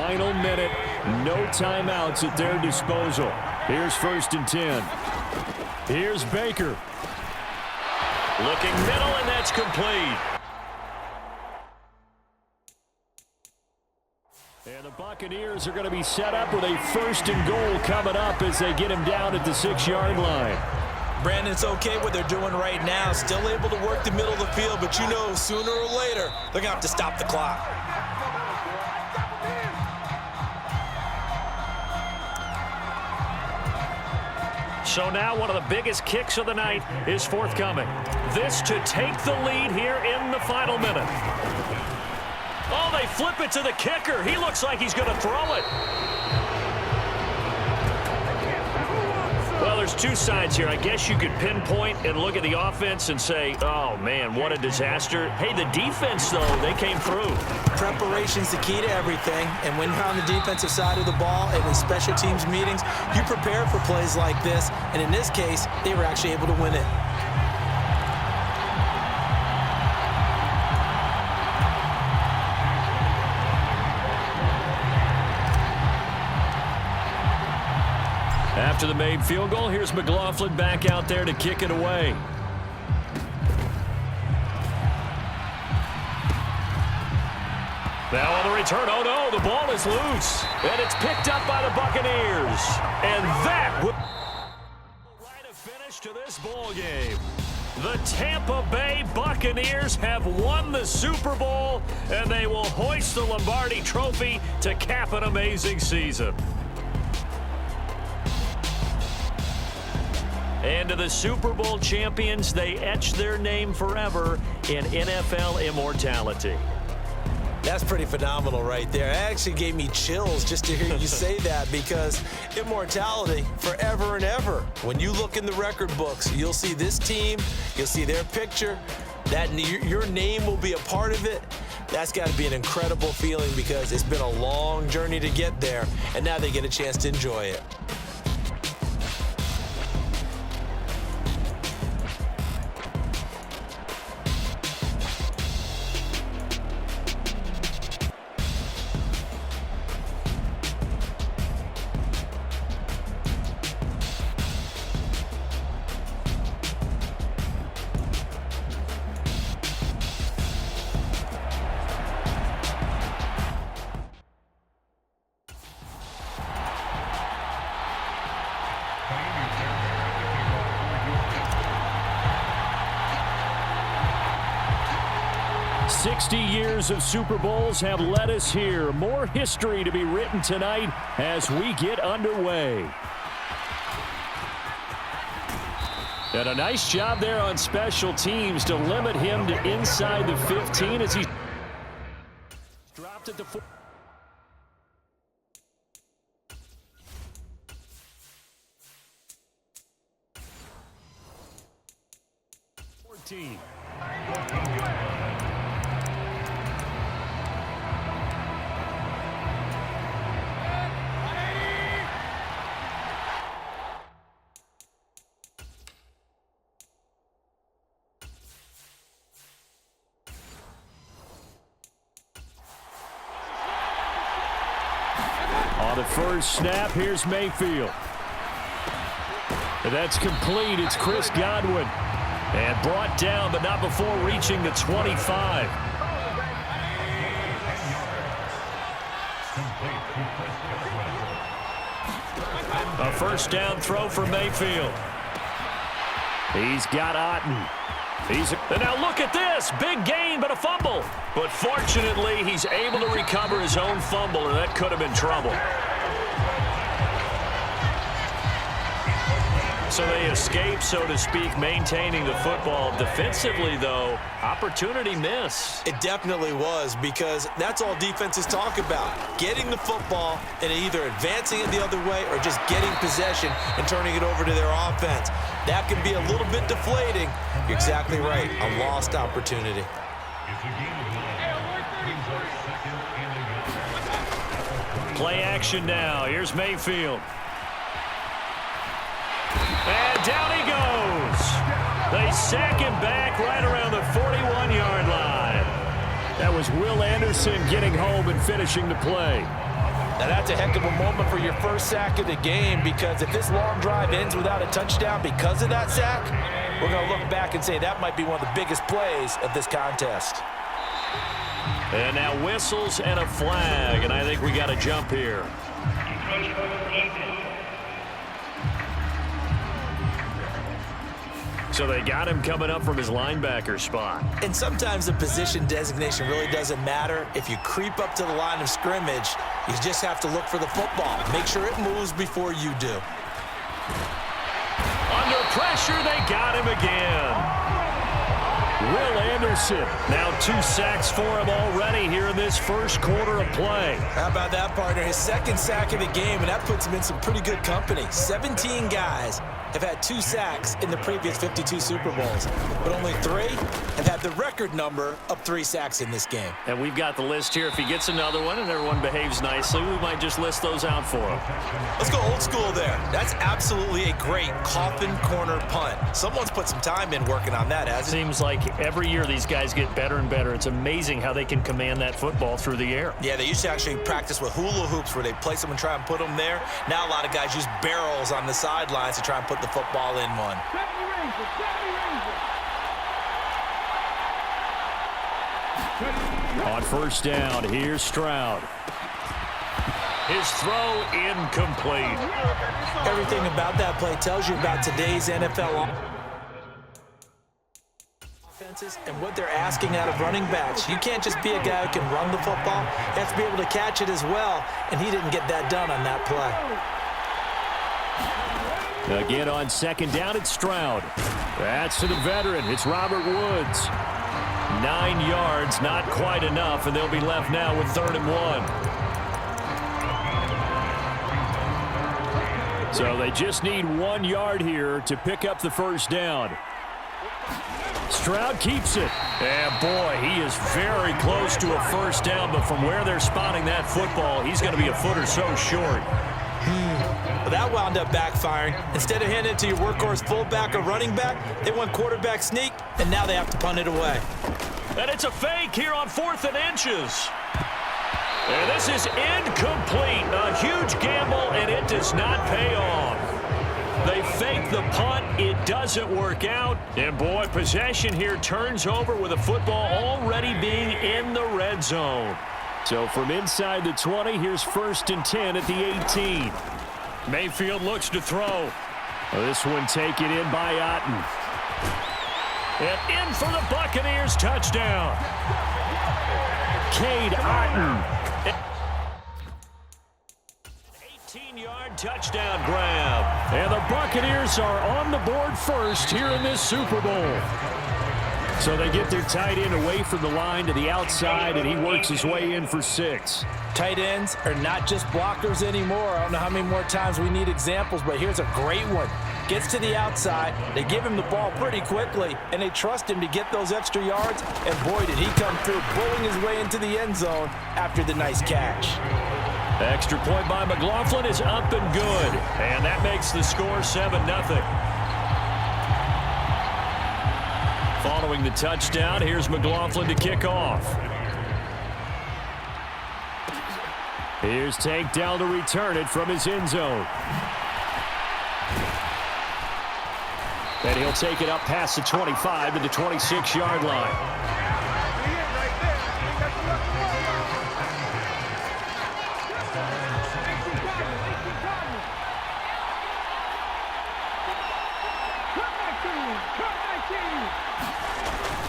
final minute. No timeouts at their disposal. Here's 1st and 10. Here's Baker. Looking middle, and that's complete. And the Buccaneers are going to be set up with a 1st and goal coming up as they get him down at the 6-yard line. Brandon, it's okay what they're doing right now. Still able to work the middle of the field, but you know sooner or later they're going to have to stop the clock. So now one of the biggest kicks of the night is forthcoming. This to take the lead here in the final minute. Oh, they flip it to the kicker. He looks like he's going to throw it. Well, there's two sides here. I guess you could pinpoint and look at the offense and say, oh, man, what a disaster. Hey, the defense, though, they came through. Preparation's the key to everything, and when you're on the defensive side of the ball and in special teams meetings, you prepare for plays like this, and in this case, they were actually able to win it. After the made field goal, here's McLaughlin back out there to kick it away. Now on the return, oh no, the ball is loose. And it's picked up by the Buccaneers. And that would write a finish to this ball game. The Tampa Bay Buccaneers have won the Super Bowl, and they will hoist the Lombardi Trophy to cap an amazing season. And to the Super Bowl champions, they etch their name forever in NFL immortality. That's pretty phenomenal right there. It actually gave me chills just to hear you say that, because immortality forever and ever. When you look in the record books, you'll see this team, you'll see their picture, that your name will be a part of it. That's got to be an incredible feeling, because it's been a long journey to get there, and now they get a chance to enjoy it. Years of Super Bowls have led us here. More history to be written tonight as we get underway. And a nice job there on special teams to limit him to inside the 15 as he dropped it to 14. On the first snap, here's Mayfield. And that's complete. It's Chris Godwin. And brought down, but not before reaching the 25. A first down throw for Mayfield. He's got Otten. And now look at this. Big gain, but a fumble. But fortunately, he's able to recover his own fumble, and that could have been trouble. So they escape, so to speak, maintaining the football. Defensively, though, opportunity miss. It definitely was, because that's all defenses talk about. Getting the football and either advancing it the other way or just getting possession and turning it over to their offense. That can be a little bit deflating. You're exactly right. A lost opportunity. Play action now. Here's Mayfield. And down he goes. They sack him back right around the 41-yard line. That was Will Anderson getting home and finishing the play. Now that's a heck of a moment for your first sack of the game, because if this long drive ends without a touchdown because of that sack, we're going to look back and say that might be one of the biggest plays of this contest. And now whistles and a flag, and I think we got a jump here. So they got him coming up from his linebacker spot. And sometimes the position designation really doesn't matter. If you creep up to the line of scrimmage, you just have to look for the football. Make sure it moves before you do. Under pressure, they got him again. Will Anderson, now 2 sacks for him already here in this first quarter of play. How about that, partner? His second sack of the game, and that puts him in some pretty good company. 17 guys have had 2 sacks in the previous 52 Super Bowls, but only 3 have had the record number of 3 sacks in this game. And we've got the list here. If he gets another one and everyone behaves nicely, we might just list those out for him. Let's go old school there. That's absolutely a great coffin corner punt. Someone's put some time in working on that, hasn't it? Seems like every year these guys get better and better. It's amazing how they can command that football through the air. Yeah, they used to actually practice with hula hoops where they place them and try and put them there. Now a lot of guys use barrels on the sidelines to try and put the football in one. On first down, here's Stroud. His throw incomplete. Everything about that play tells you about today's NFL offenses and what they're asking out of running backs. You can't just be a guy who can run the football. You have to be able to catch it as well, and he didn't get that done on that play. Again on second down, it's Stroud. That's to the veteran. It's Robert Woods. 9 yards, not quite enough, and they'll be left now with 3rd and 1. So they just need 1 yard here to pick up the first down. Stroud keeps it. And boy, he is very close to a first down, but from where they're spotting that football, he's going to be a foot or so short. Well, that wound up backfiring. Instead of handing it to your workhorse fullback or running back, they went quarterback sneak, and now they have to punt it away. And it's a fake here on 4th and inches. And this is incomplete. A huge gamble, and it does not pay off. They fake the punt. It doesn't work out. And, boy, possession here turns over with a football already being in the red zone. So from inside the 20, here's 1st and 10 at the 18. Mayfield looks to throw. This one taken in by Otten. And in for the Buccaneers, touchdown. Cade Otten. 18-yard touchdown grab. And the Buccaneers are on the board first here in this Super Bowl. So they get their tight end away from the line to the outside, and he works his way in for 6. Tight ends are not just blockers anymore. I don't know how many more times we need examples, but here's a great one. Gets to the outside, they give him the ball pretty quickly, and they trust him to get those extra yards, and boy, did he come through, pulling his way into the end zone after the nice catch. Extra point by McLaughlin is up and good, and that makes the score 7-0. Following the touchdown, here's McLaughlin to kick off. Here's Tank down to return it from his end zone. And he'll take it up past the 25 to the 26-yard line.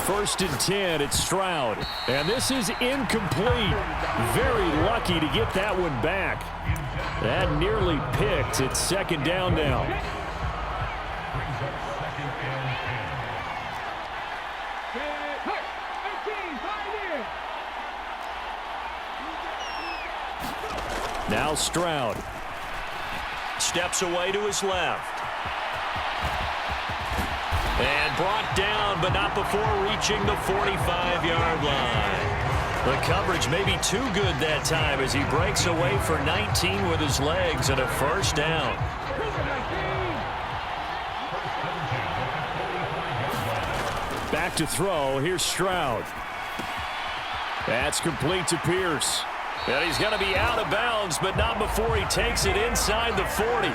First and 10, it's Stroud. And this is incomplete. Very lucky to get that one back. That nearly picked. It's 2nd down now. Now Stroud. Steps away to his left. And brought down, but not before reaching the 45-yard line. The coverage may be too good that time as he breaks away for 19 with his legs and a first down. Back to throw. Here's Stroud. That's complete to Pierce. And he's going to be out of bounds, but not before he takes it inside the 40.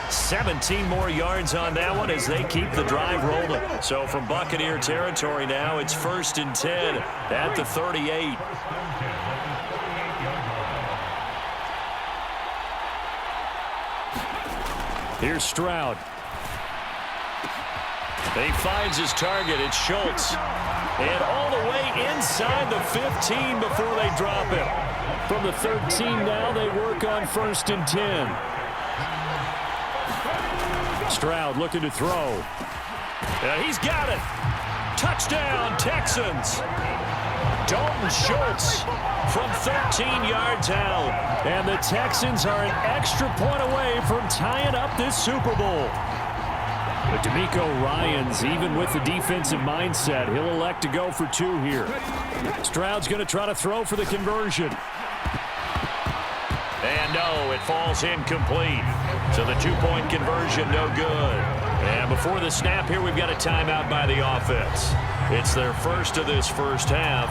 17 more yards on that one as they keep the drive rolling. So from Buccaneer territory now, it's 1st and 10 at the 38. Here's Stroud. He finds his target. It's Schultz. And all the way inside the 15 before they drop it. From the 13 now, they work on 1st and 10. Stroud looking to throw. He's got it. Touchdown, Texans. Dalton Schultz from 13 yards out. And the Texans are an extra point away from tying up this Super Bowl. But DeMeco Ryans, even with the defensive mindset, he'll elect to go for 2 here. Stroud's going to try to throw for the conversion. And no, it falls incomplete. So the 2-point conversion, no good. And before the snap here, we've got a timeout by the offense. It's their first of this first half,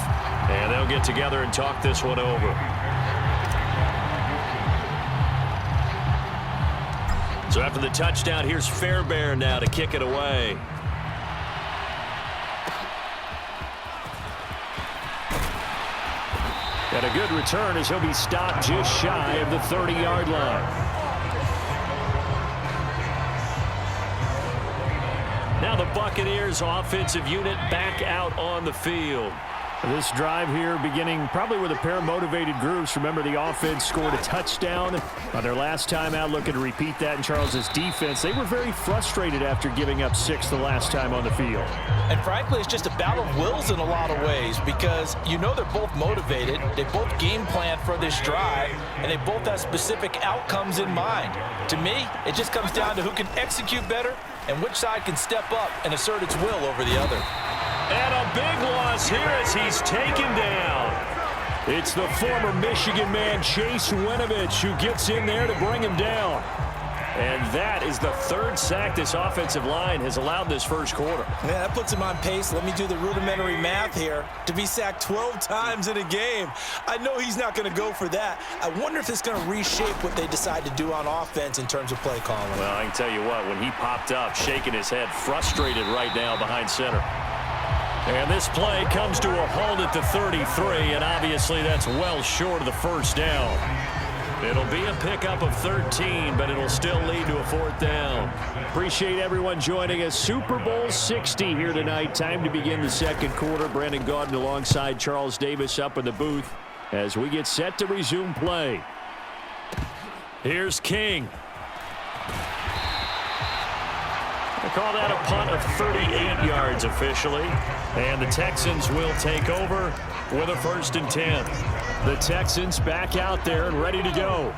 and they'll get together and talk this one over. So after the touchdown, here's Fairbairn now to kick it away. And a good return as he'll be stopped just shy of the 30-yard line. Now the Buccaneers offensive unit back out on the field. This drive here beginning probably with a pair of motivated groups. Remember, the offense scored a touchdown on their last time out, looking to repeat that in Charles's defense. They were very frustrated after giving up 6 the last time on the field. And frankly, it's just a battle of wills in a lot of ways because you know they're both motivated. They both game plan for this drive, and they both have specific outcomes in mind. To me, it just comes down to who can execute better and which side can step up and assert its will over the other. And a big loss here as he's taken down. It's the former Michigan man, Chase Winovich, who gets in there to bring him down. And that is the 3rd sack this offensive line has allowed this first quarter. Yeah, that puts him on pace. Let me do the rudimentary math here. To be sacked 12 times in a game, I know he's not going to go for that. I wonder if it's going to reshape what they decide to do on offense in terms of play calling. Well, I can tell you what, when he popped up, shaking his head, frustrated right now behind center. And this play comes to a halt at the 33, and obviously that's well short of the first down. It'll be a pickup of 13, but it'll still lead to a 4th down. Appreciate everyone joining us. Super Bowl 60 here tonight. Time to begin the second quarter. Brandon Gaudin alongside Charles Davis up in the booth as we get set to resume play. Here's King. They call that a punt of 38 yards officially. And the Texans will take over with a 1st and 10. The Texans back out there and ready to go.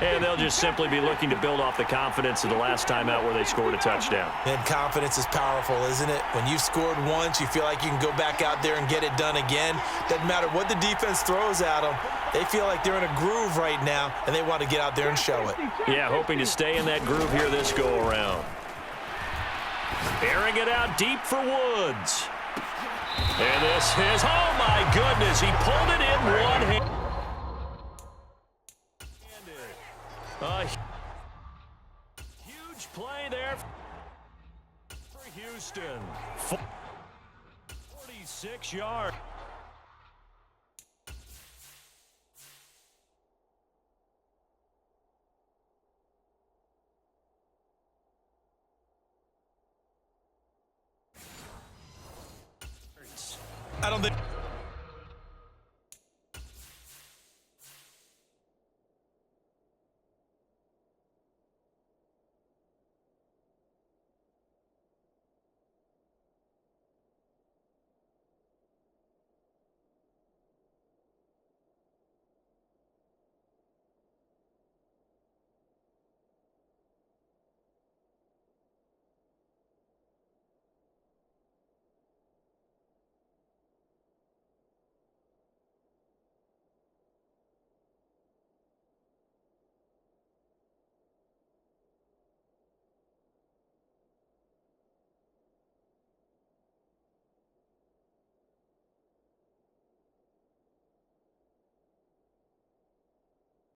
And they'll just simply be looking to build off the confidence of the last time out where they scored a touchdown. And confidence is powerful, isn't it? When you've scored once, you feel like you can go back out there and get it done again. Doesn't matter what the defense throws at them. They feel like they're in a groove right now, and they want to get out there and show it. Yeah, hoping to stay in that groove here this go-around. Airing it out deep for Woods. And this is, oh my goodness, he pulled it in one hand. A huge play there for Houston. 46 yards. I don't think